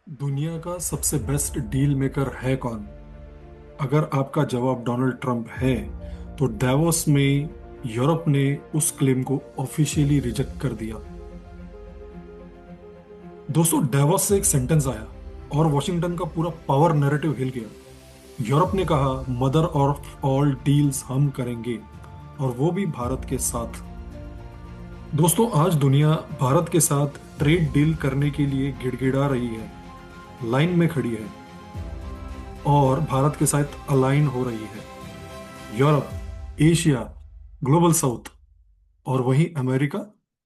दुनिया का सबसे बेस्ट डील मेकर है कौन? अगर आपका जवाब डोनाल्ड ट्रंप है, तो davos में यूरोप ने उस क्लेम को ऑफिशियली रिजेक्ट कर दिया। दोस्तों, davos से एक सेंटेंस आया और वॉशिंगटन का पूरा पावर नैरेटिव हिल गया। यूरोप ने कहा, मदर ऑफ ऑल डील्स हम करेंगे, और वो भी भारत के साथ। दोस्तों, आज दुनिया भारत के साथ ट्रेड डील करने के लिए गिड़गिड़ा रही है, लाइन में खड़ी है और भारत के साथ अलाइन हो रही है। यूरोप, एशिया, ग्लोबल साउथ, और वहीं अमेरिका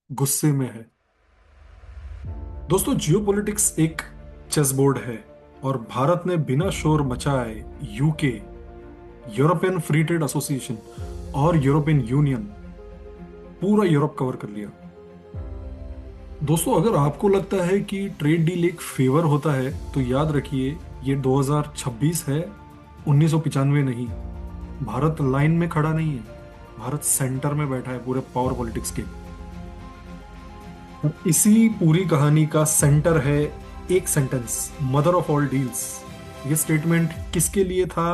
गुस्से में है। दोस्तों, जियोपॉलिटिक्स एक चेस बोर्ड है और भारत ने बिना शोर मचाए UK, European free trade association और यूरोपियन यूनियन, पूरा यूरोप कवर कर लिया। दोस्तों, अगर आपको लगता है कि ट्रेड डील एक फेवर होता है, तो याद रखिए, ये 2026 है, 1995 नहीं। भारत लाइन में खड़ा नहीं है, भारत सेंटर में बैठा है पूरे पावर पॉलिटिक्स के। और इसी पूरी कहानी का सेंटर है एक sentence, mother of all deals. ये स्टेटमेंट किसके लिए था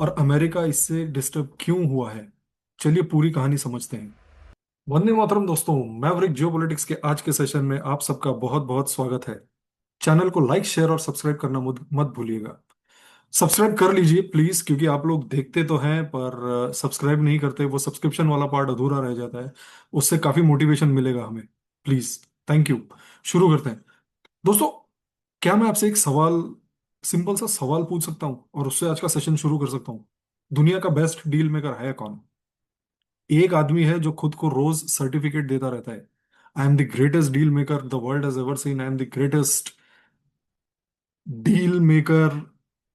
और अमेरिका इससे डिस्टर्ब क्यों हुआ है? चलिए पूरी कहानी समझते हैं। वंदे मातरम दोस्तों, मैवरिक जियोपॉलिटिक्स के आज के सेशन में आप सबका बहुत बहुत स्वागत है। चैनल को लाइक, शेयर और सब्सक्राइब करना मत भूलिएगा। सब्सक्राइब कर लीजिए प्लीज, क्योंकि आप लोग देखते तो हैं पर सब्सक्राइब नहीं करते। वो सब्सक्रिप्शन वाला पार्ट अधूरा रह जाता है, उससे काफी मोटिवेशन मिलेगा हमें। Please, thank you. शुरू करते हैं। दोस्तों, क्या मैं आपसे एक सवाल, सिंपल सा सवाल पूछ सकता हूं और उससे आज का सेशन शुरू कर सकता हूं? दुनिया का बेस्ट डील मेकर है कौन? एक आदमी है जो खुद को रोज सर्टिफिकेट देता रहता है, I am the greatest deal maker the world has ever seen, I am the greatest deal maker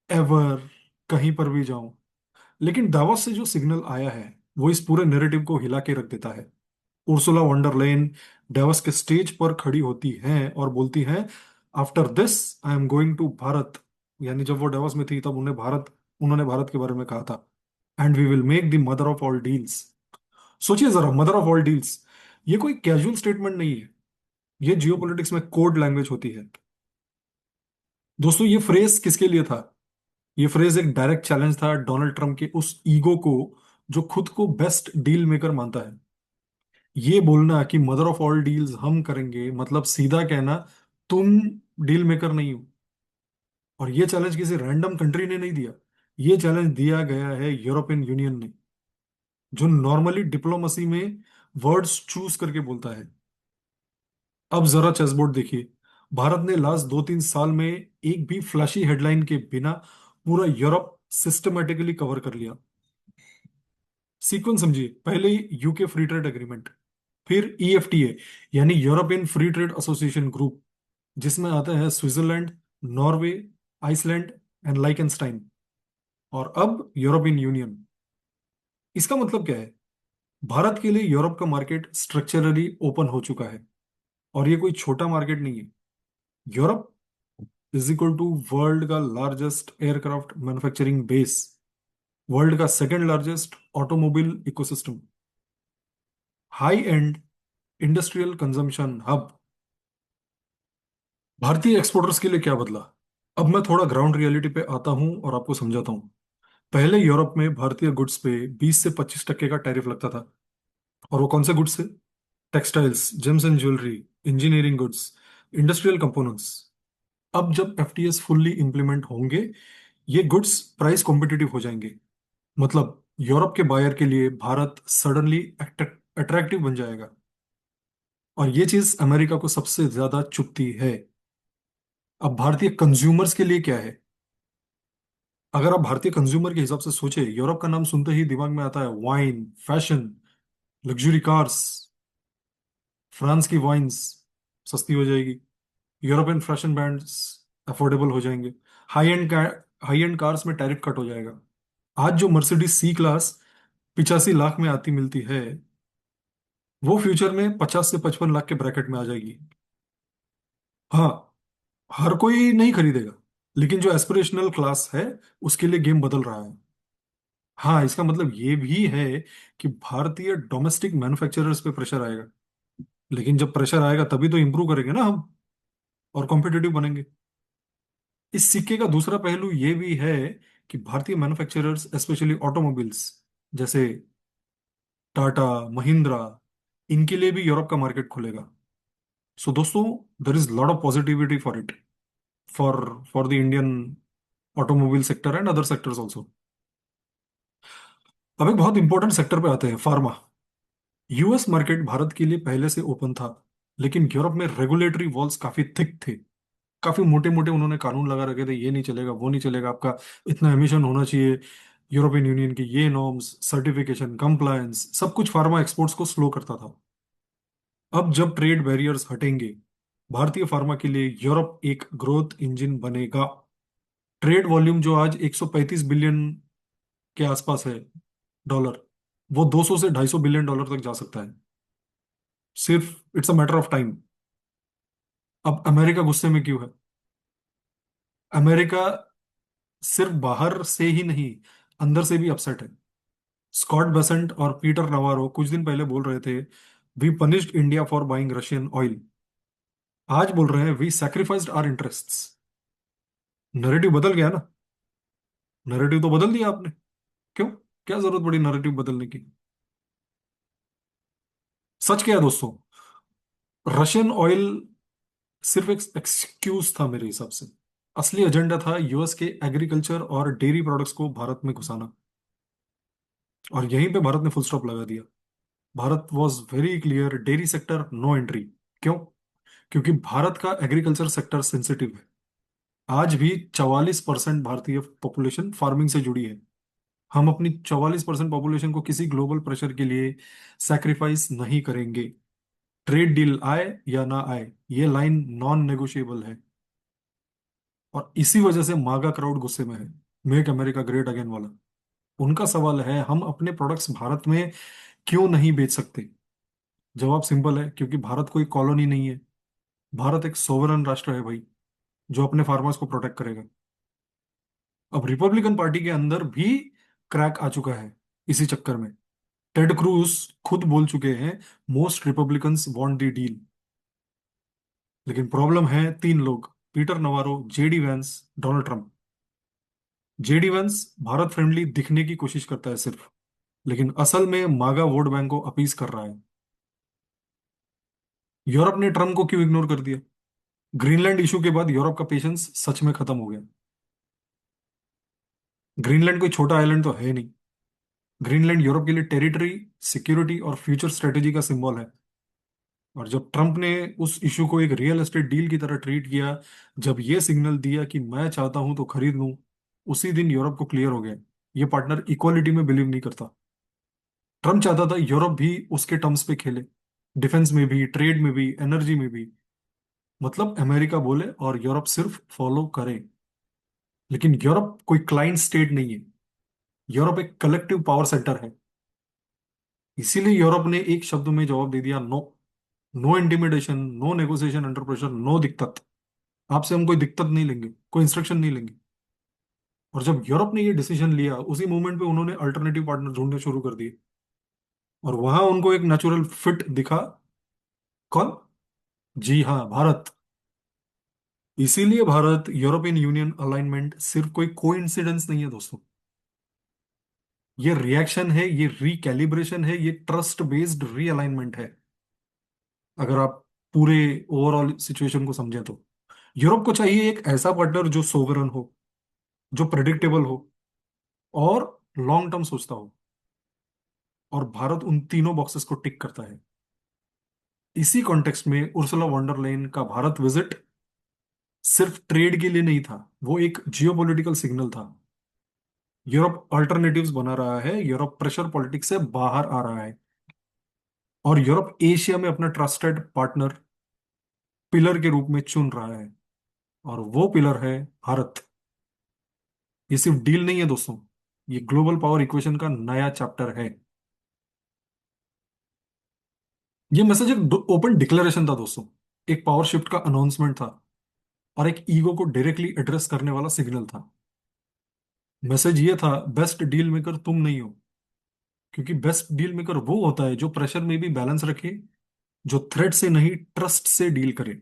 ever, कहीं पर भी जाऊं। लेकिन दावोस से जो सिग्नल आया है, वो इस पूरे नैरेटिव को हिला के रख देता है। उर्सुला वॉन्डर डेवस के स्टेज पर खड़ी होती हैं और बोलती हैं, after this I am going to Bharat. यानी जब वो डेवस में थी तब उन्होंने भारत के बारे में कहा था, and we will make the mother of all deals. सोचिए जरा, मदर ऑफ ऑल डील्स, ये कोई कैजुअल स्टेटमेंट नहीं है, ये जियोपॉलिटिक्स में कोड लैंग्वेज होती है। दोस्तों, ये फ्रेज किसके लिए था? ये फ्रेज एक डायरेक्ट चैलेंज था डोनाल्ड ट्रंप के उस ईगो को, जो खुद को बेस्ट डील मेकर मानता है। ये बोलना कि मदर ऑफ ऑल डील्स हम करेंगे, मतलब सीधा कहना, तुम डील मेकर नहीं हो। और ये चैलेंज किसी रैंडम कंट्री ने नहीं दिया, ये चैलेंज दिया गया है यूरोपियन यूनियन ने, जो नॉर्मली डिप्लोमेसी में वर्ड्स चूज करके बोलता है। अब जरा चेसबोर्ड देखिए। भारत ने लास्ट 2-3 साल में एक भी फ्लैशी हेडलाइन के बिना पूरा यूरोप सिस्टमेटिकली कवर कर लिया। सीक्वेंस समझिए, पहले यूके फ्री ट्रेड एग्रीमेंट, फिर ईएफटीए यानी European free trade association group, जिसमें आते हैं स्विट्जरलैंड, नॉर्वे, आइसलैंड एंड लाइकेनस्टाइन, और अब यूरोपियन यूनियन। इसका मतलब क्या है? भारत के लिए यूरोप का मार्केट स्ट्रक्चरली ओपन हो चुका है, और ये कोई छोटा मार्केट नहीं है। Europe is equal to world का largest aircraft manufacturing base, world का second largest automobile ecosystem, high end industrial consumption hub. भारतीय एक्सपोर्टर्स के लिए क्या बदला? अब मैं थोड़ा ग्राउंड रियलिटी पे आता हूं और आपको समझाता हूं। पहले यूरोप में भारतीय गुड्स पे 20 से 25% का टैरिफ लगता था। और वो कौन से गुड्स थे? Textiles, James and jewellery, engineering goods, industrial components. अब जब एफटीएस फुल्ली इंप्लीमेंट होंगे, ये गुड्स प्राइस कॉम्पिटिटिव हो जाएंगे। मतलब यूरोप के बायर के लिए भारत सडनली अट्रैक्टिव बन जाएगा। और ये चीज अमेरिका को सबसे ज्यादा चुभती है। अब भारतीय कंज्यूमर्स के लिए क्या है? अगर आप भारतीय कंज्यूमर के हिसाब से सोचे, यूरोप का नाम सुनते ही दिमाग में आता है wine, fashion, luxury cars. France की वाइन्स सस्ती हो जाएगी, यूरोपियन फैशन ब्रांड्स अफोर्डेबल हो जाएंगे, high and high and cars में टैरिफ कट हो जाएगा। आज जो मर्सिडीज सी क्लास 85 लाख में आती मिलती है, वो फ्यूचर में 50 से 55 लाख के ब्रैकेट में आ जाएगी। हाँ, हर कोई नहीं खरीदेगा, लेकिन जो एस्पिरेशनल क्लास है, उसके लिए गेम बदल रहा है। हाँ, इसका मतलब ये भी है कि भारतीय डोमेस्टिक मैन्युफैक्चरर्स पे प्रेशर आएगा। लेकिन जब प्रेशर आएगा तभी तो इंप्रूव करेंगे ना हम, और कॉम्पिटिटिव बनेंगे। इस सिक्के का दूसरा पहलू ये भी है कि भारतीय मैन्युफैक्चरर्स स्पेशली ऑटोमोबाइल्स जैसे टाटा, महिंद्रा, इनके लिए भी यूरोप का मार्केट खुलेगा। सो दोस्तों, there is lot of positivity for it, for for the Indian automobile sector and other sectors also. अब एक बहुत इंपॉर्टेंट सेक्टर पे आते हैं, फार्मा। यूएस मार्केट भारत के लिए पहले से ओपन था, लेकिन यूरोप में रेगुलेटरी वॉल्स काफी थिक थे। काफी मोटे मोटे उन्होंने कानून लगा रखे थे, ये नहीं चलेगा, वो नहीं चलेगा, आपका इतना एमिशन होना चाहिए, यूरोपियन यूनियन की ये नॉर्म्स, सर्टिफिकेशन, कंप्लायंस, सब कुछ फार्मा एक्सपोर्ट्स को स्लो करता था। अब जब ट्रेड बैरियर्स हटेंगे, भारतीय फार्मा के लिए यूरोप एक ग्रोथ इंजन बनेगा। ट्रेड वॉल्यूम जो आज 135 बिलियन के आसपास है डॉलर, वो 200 से 250 बिलियन डॉलर तक जा सकता है। सिर्फ it's a matter of time. अब अमेरिका गुस्से में क्यों है? अमेरिका सिर्फ बाहर से ही नहीं, अंदर से भी अपसेट है। स्कॉट बेसेंट और पीटर नवारो कुछ दिन पहले बोल रहे थे, we punished India for buying Russian oil. आज बोल रहे हैं, we sacrificed our interests. Narrative बदल गया ना। नैरेटिव तो बदल दिया आपने। क्यों? क्या जरूरत पड़ी नैरेटिव बदलने की? सच क्या है दोस्तों? रशियन ऑयल सिर्फ एक एक्सक्यूज था मेरे हिसाब से। असली एजेंडा था यूएस के एग्रीकल्चर और डेयरी प्रोडक्ट्स को भारत में घुसाना। और यहीं पे भारत ने फुल स्टॉप लगा दिया। Bharat was very clear, dairy sector no entry. क्यों? क्योंकि भारत का एग्रीकल्चर सेक्टर सेंसिटिव है। आज भी 44% भारतीय पॉपुलेशन फार्मिंग से जुड़ी है। हम अपनी 44% पॉपुलेशन को किसी ग्लोबल प्रेशर के लिए सैक्रिफाइस नहीं करेंगे। ट्रेड डील आए या ना आए, ये लाइन नॉन नेगोशिएबल है। और इसी वजह से मागा क्राउड गुस्से में है, मेक अमेरिका ग्रेट अगेन वाला। उनका सवाल है, हम अपने प्रोडक्ट्स भारत में क्यों नहीं बेच सकते? जवाब सिंपल है, क्योंकि भारत कोई कॉलोनी नहीं है। भारत एक सोवरन राष्ट्र है भाई, जो अपने फार्मर्स को प्रोटेक्ट करेगा। अब रिपब्लिकन पार्टी के अंदर भी क्रैक आ चुका है इसी चक्कर में। टेड क्रूज खुद बोल चुके हैं, most Republicans want the deal. लेकिन प्रॉब्लम है तीन लोग, Peter Navarro, JD Vance, Donald Trump. JD Vance Bharat friendly दिखने की कोशिश करता है सिर्फ, लेकिन असल में मागा वोट बैंक को अपीस कर रहा है। यूरोप ने ट्रम्प को क्यों इग्नोर कर दिया? ग्रीनलैंड इशू के बाद यूरोप का पेशेंस सच में खत्म हो गया। ग्रीनलैंड कोई छोटा आइलैंड तो है नहीं। ग्रीनलैंड यूरोप के लिए टेरिटरी, सिक्योरिटी और फ्यूचर स्ट्रेटेजी का सिंबल है। और जब ट्रंप ने उस इशू को एक रियल एस्टेट डील की तरह ट्रीट किया, जब ये सिग्नल दिया कि मैं चाहता हूं तो खरीद लूं, उसी दिन यूरोप को क्लियर हो गया, ये पार्टनर इक्वालिटी में बिलीव नहीं करता। ट्रंप चाहता था यूरोप भी उसके टर्म्स पे खेले, डिफेंस में भी, ट्रेड में भी, एनर्जी में भी। मतलब अमेरिका बोले और यूरोप सिर्फ फॉलो करे। लेकिन यूरोप कोई क्लाइंट स्टेट नहीं है। यूरोप एक कलेक्टिव पावर सेंटर है। इसीलिए यूरोप ने एक शब्द में जवाब दे दिया, no. No intimidation, no negotiation under pressure, no दिक्कत। आपसे हम कोई दिक्कत नहीं लेंगे, कोई इंस्ट्रक्शन नहीं लेंगे। और जब यूरोप ने ये डिसीजन लिया, उसी मूवमेंट पे उन्होंने अल्टरनेटिव पार्टनर ढूंढने शुरू कर दिए। और वहां उनको एक नेचुरल फिट दिखा। कौन? जी हाँ, भारत। इसीलिए भारत यूरोपियन यूनियन अलाइनमेंट सिर्फ कोई कोइंसिडेंस नहीं है दोस्तों। ये रिएक्शन है, ये रिकैलिब्रेशन है, ये ट्रस्ट बेस्ड रीअलाइनमेंट है। अगर आप पूरे ओवरऑल सिचुएशन को समझें तो यूरोप को चाहिए एक ऐसा पार्टनर जो सोवरन हो, जो प्रेडिक्टेबल हो, और लॉन्ग टर्म सोचता हो। और भारत उन तीनों बॉक्सेस को टिक करता है। इसी कॉन्टेक्स्ट में उर्सुला वॉन्डर लेन का भारत विजिट सिर्फ ट्रेड के लिए नहीं था, वो एक जियोपॉलिटिकल सिग्नल था। यूरोप अल्टरनेटिव्स बना रहा है, यूरोप प्रेशर पॉलिटिक्स से बाहर आ रहा है, और यूरोप एशिया में अपना ट्रस्टेड पार्टनर पिलर के रूप में चुन रहा है। और वो पिलर है भारत। ये सिर्फ डील नहीं है दोस्तों, ये ग्लोबल पावर इक्वेशन का नया चैप्टर है। ये मैसेज एक ओपन डिक्लेरेशन था दोस्तों, एक पावर शिफ्ट का अनाउंसमेंट था, और एक ईगो को डायरेक्टली एड्रेस करने वाला सिग्नल था। मैसेज ये था, बेस्ट डील मेकर तुम नहीं हो। क्योंकि बेस्ट डील मेकर वो होता है जो प्रेशर में भी बैलेंस रखे, जो थ्रेट से नहीं ट्रस्ट से डील करे।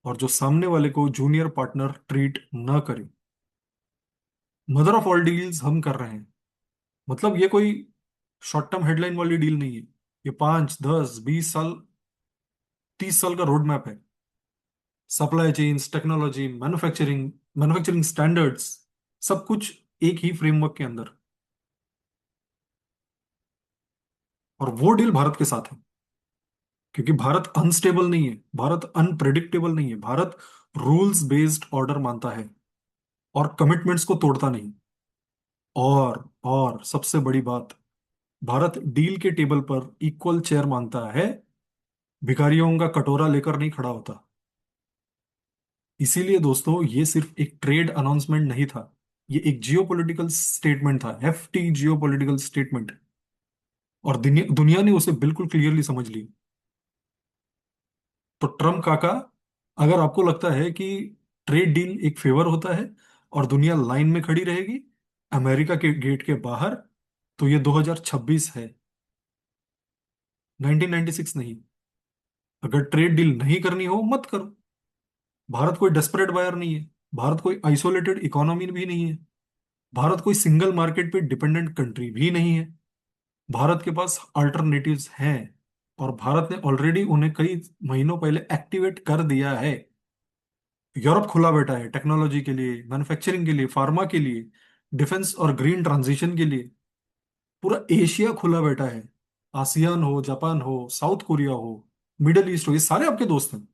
और जो सामने वाले को जूनियर पार्टनर ट्रीट न करे। मदर ऑफ ऑल डील्स हम कर रहे हैं, मतलब ये कोई शॉर्ट टर्म हेडलाइन वाली डील नहीं है। ये 5, 10, 20 साल, 30 साल का रोड मैप है। Supply chains, technology, manufacturing, manufacturing standards, सब कुछ एक ही फ्रेमवर्क के अंदर। और वो डील भारत के साथ है, क्योंकि भारत अनस्टेबल नहीं है, भारत अनप्रेडिक्टेबल नहीं है, भारत रूल्स बेस्ड ऑर्डर मानता है और कमिटमेंट्स को तोड़ता नहीं। और सबसे बड़ी बात, भारत डील के टेबल पर इक्वल चेयर मांगता है, भिखारियों का कटोरा लेकर नहीं खड़ा होता। इसीलिए दोस्तों, ये सिर्फ एक ट्रेड अनाउंसमेंट नहीं था, ये एक जियोपॉलिटिकल स्टेटमेंट था, हेफ्टी जियोपॉलिटिकल स्टेटमेंट। और दुनिया दुनिया ने उसे बिल्कुल क्लियरली समझ ली। तो ट्रम्प काका, अगर आपको लगता है कि ट्रेड डील एक फेवर होता है और दुनिया लाइन में खड़ी रहेगी अमेरिका के गेट के बाहर, तो ये 2026 है, 1996 नहीं। अगर ट्रेड डील नहीं करनी हो मत करो। भारत कोई डेस्परेट बायर नहीं है, भारत कोई आइसोलेटेड इकोनॉमी भी नहीं है, भारत कोई सिंगल मार्केट पे डिपेंडेंट कंट्री भी नहीं है। भारत के पास अल्टरनेटिव्स हैं, और भारत ने ऑलरेडी उन्हें कई महीनों पहले एक्टिवेट कर दिया है। यूरोप खुला बैठा है टेक्नोलॉजी के लिए, मैन्युफैक्चरिंग के लिए, फार्मा के लिए, डिफेंस और ग्रीन ट्रांजिशन के लिए। पूरा एशिया खुला बैठा है। आसियान हो, जापान हो, साउथ कोरिया हो, मिडल ईस्ट हो, ये सारे आपके दोस्त हैं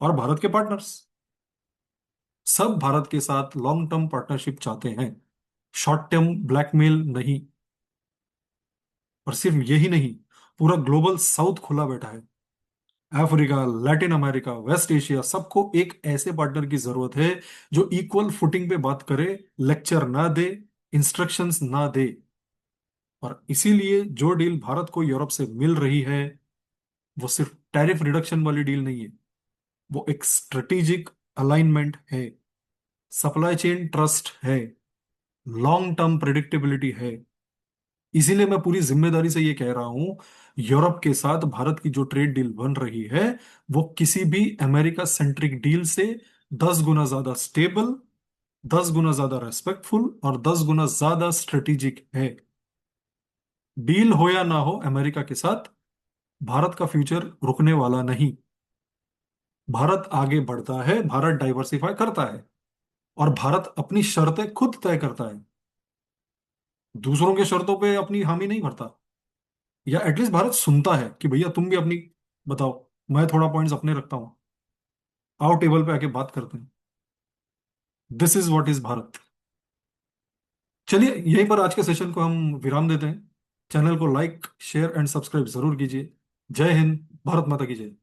और भारत के पार्टनर्स। सब भारत के साथ लॉन्ग टर्म पार्टनरशिप चाहते हैं, शॉर्ट टर्म ब्लैकमेल नहीं। और सिर्फ यही नहीं, पूरा ग्लोबल साउथ खुला बैठा है। Africa, Latin America, West Asia, सबको एक ऐसे पार्टनर की जरूरत है जो इक्वल फुटिंग पे बात करे, लेक्चर ना दे, इंस्ट्रक्शंस ना दे। और इसीलिए जो डील भारत को यूरोप से मिल रही है, वो सिर्फ टैरिफ रिडक्शन वाली डील नहीं है, वो एक स्ट्रेटेजिक अलाइनमेंट है, सप्लाई चेन ट्रस्ट है, लॉन्ग टर्म प्रिडिक्टेबिलिटी है। इसीलिए मैं पूरी जिम्मेदारी से ये कह रहा हूं, यूरोप के साथ भारत की जो ट्रेड डील बन रही है, वो किसी भी अमेरिका सेंट्रिक डील से 10 गुना ज्यादा स्टेबल, 10 गुना ज्यादा रेस्पेक्टफुल और 10 गुना ज्यादा स्ट्रेटेजिक है। डील हो या ना हो अमेरिका के साथ, भारत का फ्यूचर रुकने वाला नहीं। भारत आगे बढ़ता है, भारत डाइवर्सिफाई करता है, और भारत अपनी शर्तें खुद तय करता है, दूसरों के शर्तों पे अपनी हामी नहीं भरता। या एटलीस्ट भारत सुनता है कि भैया तुम भी अपनी बताओ, मैं थोड़ा पॉइंट्स अपने रखता हूं, आओ टेबल पे आके बात करते हैं। This is what is Bharat. चलिए यहीं पर आज के सेशन को हम विराम देते हैं। चैनल को लाइक, शेयर एंड सब्सक्राइब जरूर कीजिए। जय हिंद, भारत माता की जय।